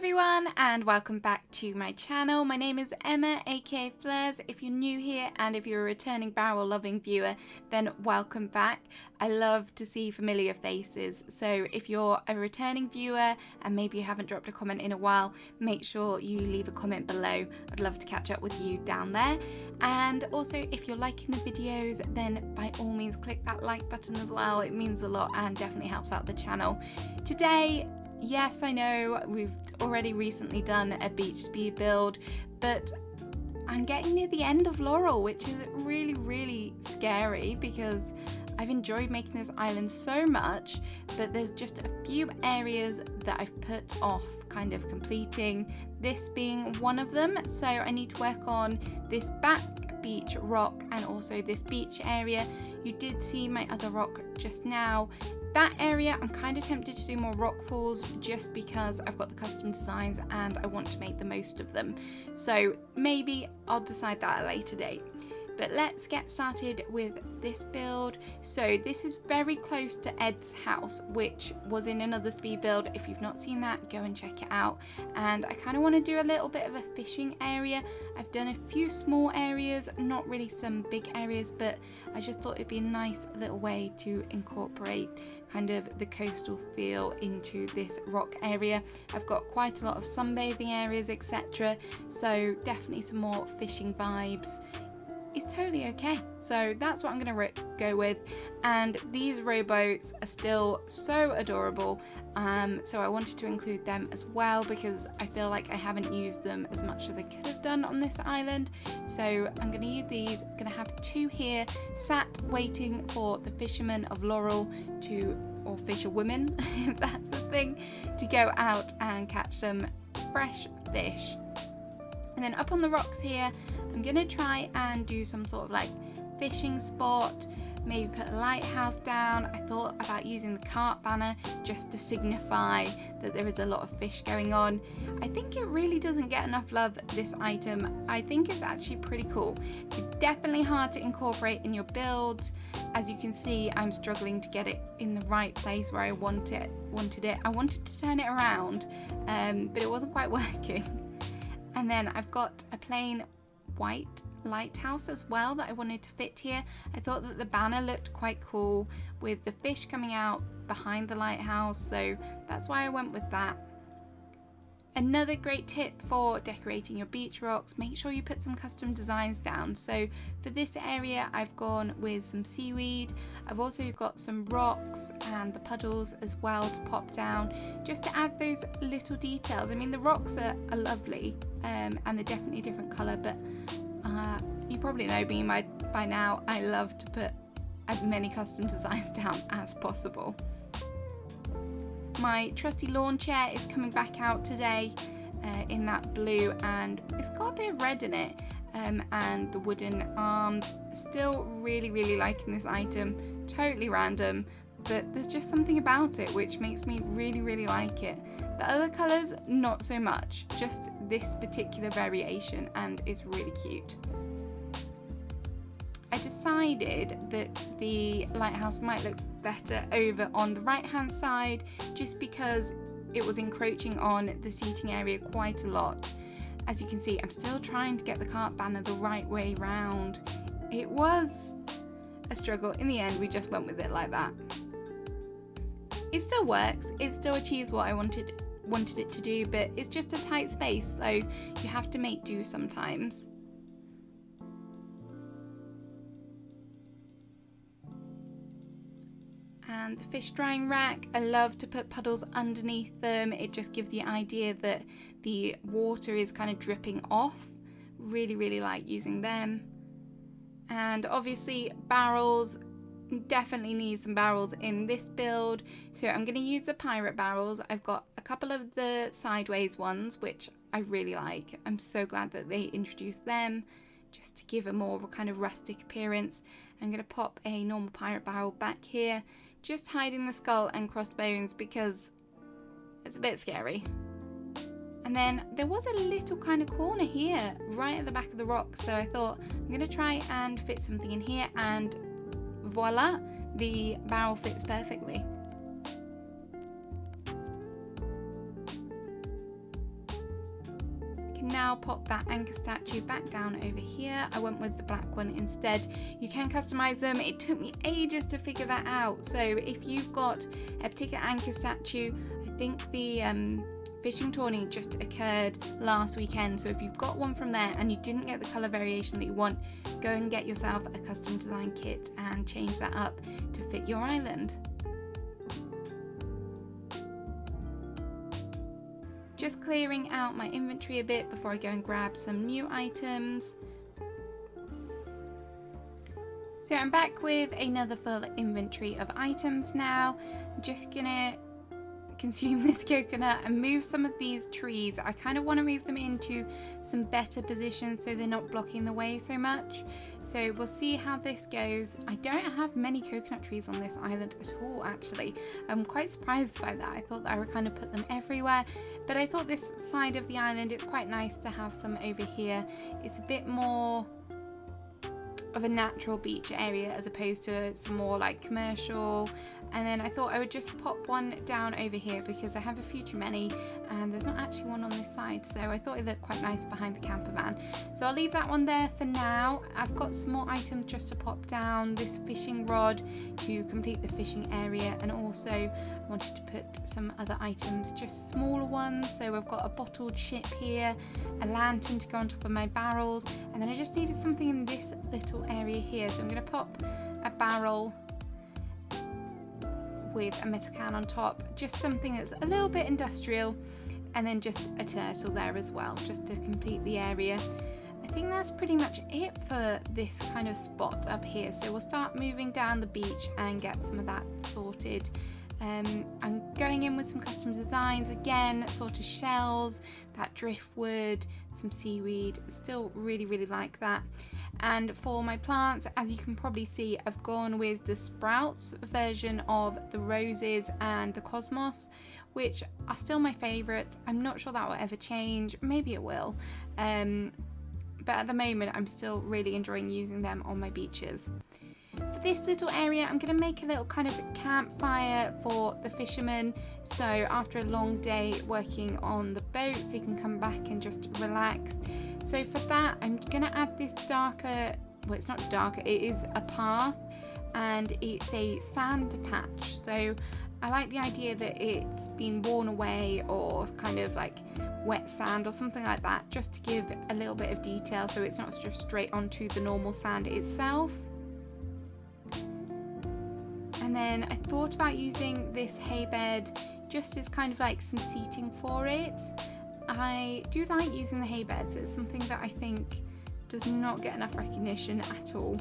everyone and welcome back to my channel. My name is Emma aka Flares if you're new here, and if you're a returning barrel loving viewer then welcome back. I love to see familiar faces, so if you're a returning viewer and maybe you haven't dropped a comment in a while, make sure you leave a comment below. I'd love to catch up with you down there. And also if you're liking the videos then by all means click that like button as well. It means a lot and definitely helps out the channel. Today, yes, I know we've already recently done a beach speed build, but I'm getting near the end of Laurel, which is really scary because I've enjoyed making this island so much, but there's just a few areas that I've put off kind of completing, this being one of them. So I need to work on this back beach rock and also this beach area. You did see my other rock just now. That area I'm kind of tempted to do more rock pools just because I've got the custom designs and I want to make the most of them. So maybe I'll decide that at a later date. But let's get started with this build. So this is very close to Ed's house, which was in another speed build. If you've not seen that, go and check it out. And I kind of want to do a little bit of a fishing area. I've done a few small areas, not really some big areas, but I just thought it'd be a nice little way to incorporate kind of the coastal feel into this rock area. I've got quite a lot of sunbathing areas, etc. So definitely some more fishing vibes. It's totally okay. So that's what I'm going to go with. And these rowboats are still so adorable. So I wanted to include them as well because I feel like I haven't used them as much as I could have done on this island. So I'm going to use these. I'm going to have two here sat waiting for the fishermen of Laurel to, or fisherwomen if that's a thing, to go out and catch some fresh fish. And then up on the rocks here, I'm going to try and do some sort of like fishing spot, maybe put a lighthouse down. I thought about using the cart banner just to signify that there is a lot of fish going on. I think it really doesn't get enough love, this item. I think it's actually pretty cool. It's definitely hard to incorporate in your builds. As you can see, I'm struggling to get it in the right place where I wanted it. I wanted to turn it around, but it wasn't quite working. And then I've got a plain white lighthouse as well that I wanted to fit here. I thought that the banner looked quite cool with the fish coming out behind the lighthouse, so that's why I went with that. Another great tip for decorating your beach rocks, make sure you put some custom designs down. So for this area I've gone with some seaweed. I've also got some rocks and the puddles as well to pop down, just to add those little details. I mean, the rocks are lovely and they're definitely a different colour, but you probably know me by now, I love to put as many custom designs down as possible. My trusty lawn chair is coming back out today in that blue, and it's got a bit of red in it, and the wooden arms. Still really liking this item. Totally random, but there's just something about it which makes me really like it. The other colours not so much, just this particular variation, and it's really cute. I decided that the lighthouse might look better over on the right hand side just because it was encroaching on the seating area quite a lot. As you can see, I'm still trying to get the cart banner the right way round. It was a struggle. In the end, we just went with it like that. It still works. It still achieves what I wanted it to do, but it's just a tight space, so you have to make do sometimes. And the fish drying rack, I love to put puddles underneath them. It just gives the idea that the water is kind of dripping off. Really like using them. And obviously barrels, definitely need some barrels in this build. So I'm going to use the pirate barrels. I've got a couple of the sideways ones, which I really like. I'm so glad that they introduced them just to give a more of a kind of rustic appearance. I'm going to pop a normal pirate barrel back here, just hiding the skull and crossbones because it's a bit scary. And then there was a little kind of corner here right at the back of the rock, so I thought I'm going to try and fit something in here, and voila, the barrel fits perfectly. Can now pop that anchor statue back down over here. I went with the black one instead. You can customize them. It took me ages to figure that out. So if you've got a particular anchor statue, I think the fishing tourney just occurred last weekend, so if you've got one from there and you didn't get the colour variation that you want, go and get yourself a custom design kit and change that up to fit your island. Just clearing out my inventory a bit before I go and grab some new items. So I'm back with another full inventory of items now. I'm just gonna consume this coconut and move some of these trees. I kind of want to move them into some better positions so they're not blocking the way so much. So we'll see how this goes. I don't have many coconut trees on this island at all, actually. I'm quite surprised by that. I thought that I would kind of put them everywhere, but I thought this side of the island, it's quite nice to have some over here. It's a bit more of a natural beach area as opposed to some more like commercial. And then I thought I would just pop one down over here because I have a few too many and there's not actually one on this side, so I thought it looked quite nice behind the camper van. So I'll leave that one there for now. I've got some more items just to pop down, this fishing rod to complete the fishing area, and also I wanted to put some other items, just smaller ones. So I've got a bottled ship here, a lantern to go on top of my barrels, and then I just needed something in this little area here. So I'm going to pop a barrel with a metal can on top, just something that's a little bit industrial, and then just a turtle there as well, just to complete the area. I think that's pretty much it for this kind of spot up here. So we'll start moving down the beach and get some of that sorted. I'm going in with some custom designs again, sort of shells, that driftwood, some seaweed. Still really like that. And for my plants, as you can probably see, I've gone with the sprouts version of the roses and the cosmos, which are still my favourites. I'm not sure that will ever change. Maybe it will. But at the moment, I'm still really enjoying using them on my beaches. For this little area, I'm going to make a little kind of campfire for the fishermen. So after a long day working on the boat, so you can come back and just relax. So for that, I'm going to add this darker, well, it's not darker, it is a path, and it's a sand patch. So I like the idea that it's been worn away or kind of like wet sand or something like that, just to give a little bit of detail so it's not just straight onto the normal sand itself. And then I thought about using this hay bed just as kind of like some seating for it. I do like using the hay beds. It's something that I think does not get enough recognition at all.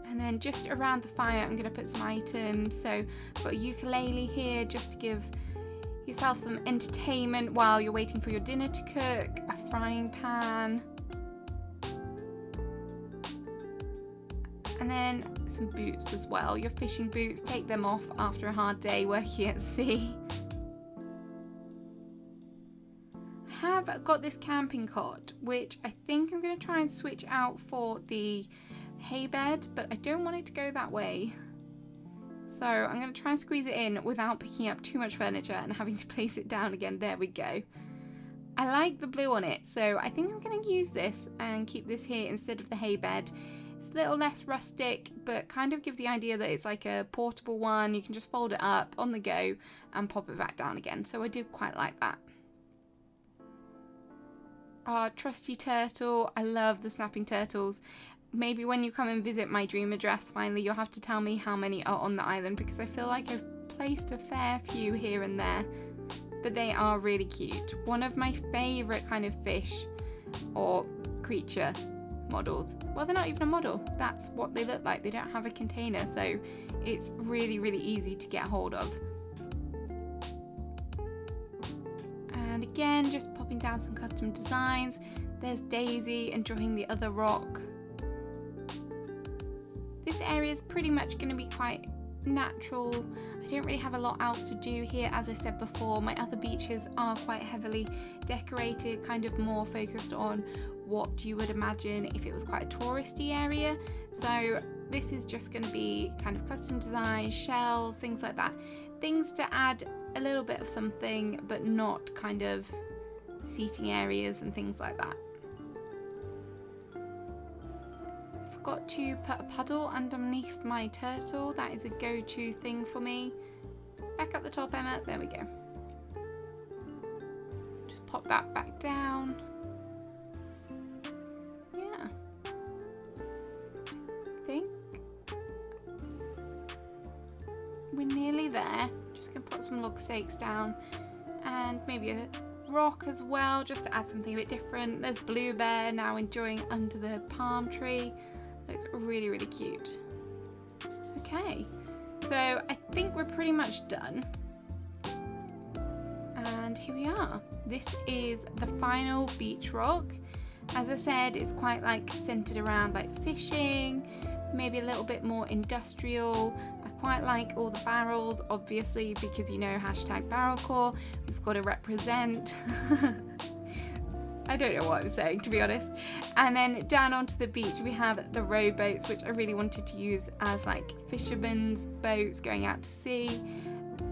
And then just around the fire, I'm going to put some items. So I've got a ukulele here just to give yourself some entertainment while you're waiting for your dinner to cook, a frying pan, and then some boots as well. Your fishing boots, take them off after a hard day working at sea. I have got this camping cot, which I think I'm going to try and switch out for the hay bed, but I don't want it to go that way. So I'm going to try and squeeze it in without picking up too much furniture and having to place it down again. There we go. I like the blue on it, so I think I'm going to use this and keep this here instead of the hay bed. It's a little less rustic, but kind of give the idea that it's like a portable one. You can just fold it up on the go and pop it back down again. So I do quite like that. Our trusty turtle. I love the snapping turtles. Maybe when you come and visit my dream address finally, you'll have to tell me how many are on the island, because I feel like I've placed a fair few here and there. But they are really cute. One of my favourite kind of fish or creature models. Well, they're not even a model. That's what they look like. They don't have a container, so it's really easy to get hold of. And again, just popping down some custom designs. There's Daisy enjoying the other rock. This area is pretty much going to be quite natural. I don't really have a lot else to do here. As I said before, my other beaches are quite heavily decorated, kind of more focused on what you would imagine if it was quite a touristy area. So this is just going to be kind of custom design, shells, things like that. Things to add a little bit of something, but not kind of seating areas and things like that. Forgot to put a puddle underneath my turtle. That is a go-to thing for me. Back up the top, Emma. There we go. Just pop that back down. Yeah. I think we're nearly there. Just gonna put some log stakes down and maybe a rock as well, just to add something a bit different. There's Blue Bear now enjoying under the palm tree. Looks really, really cute. Okay, so I think we're pretty much done. And here we are. This is the final beach rock. As I said, it's quite like centered around like fishing, maybe a little bit more industrial. I quite like all the barrels, obviously, because you know, #barrelcore, we've got to represent. I don't know what I'm saying, to be honest. And then down onto the beach we have the rowboats, which I really wanted to use as like fishermen's boats going out to sea.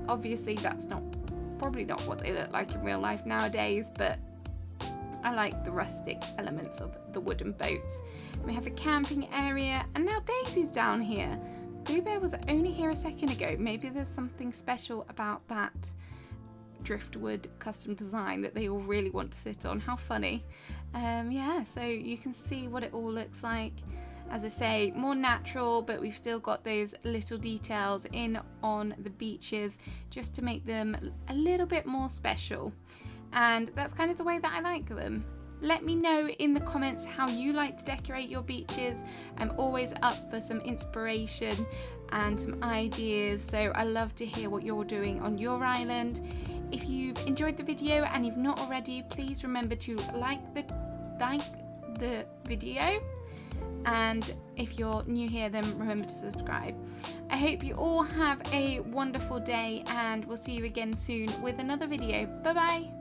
Obviously that's probably not what they look like in real life nowadays, but I like the rustic elements of the wooden boats. And we have the camping area, and now Daisy's down here. Blue Bear was only here a second ago. Maybe there's something special about that driftwood custom design that they all really want to sit on. How funny. Yeah, so you can see what it all looks like. As I say, more natural, but we've still got those little details in on the beaches just to make them a little bit more special. And that's kind of the way that I like them. Let me know in the comments how you like to decorate your beaches. I'm always up for some inspiration and some ideas, so I love to hear what you're doing on your island. If you've enjoyed the video and you've not already, please remember to like the video. And if you're new here, then remember to subscribe. I hope you all have a wonderful day, and we'll see you again soon with another video. Bye bye.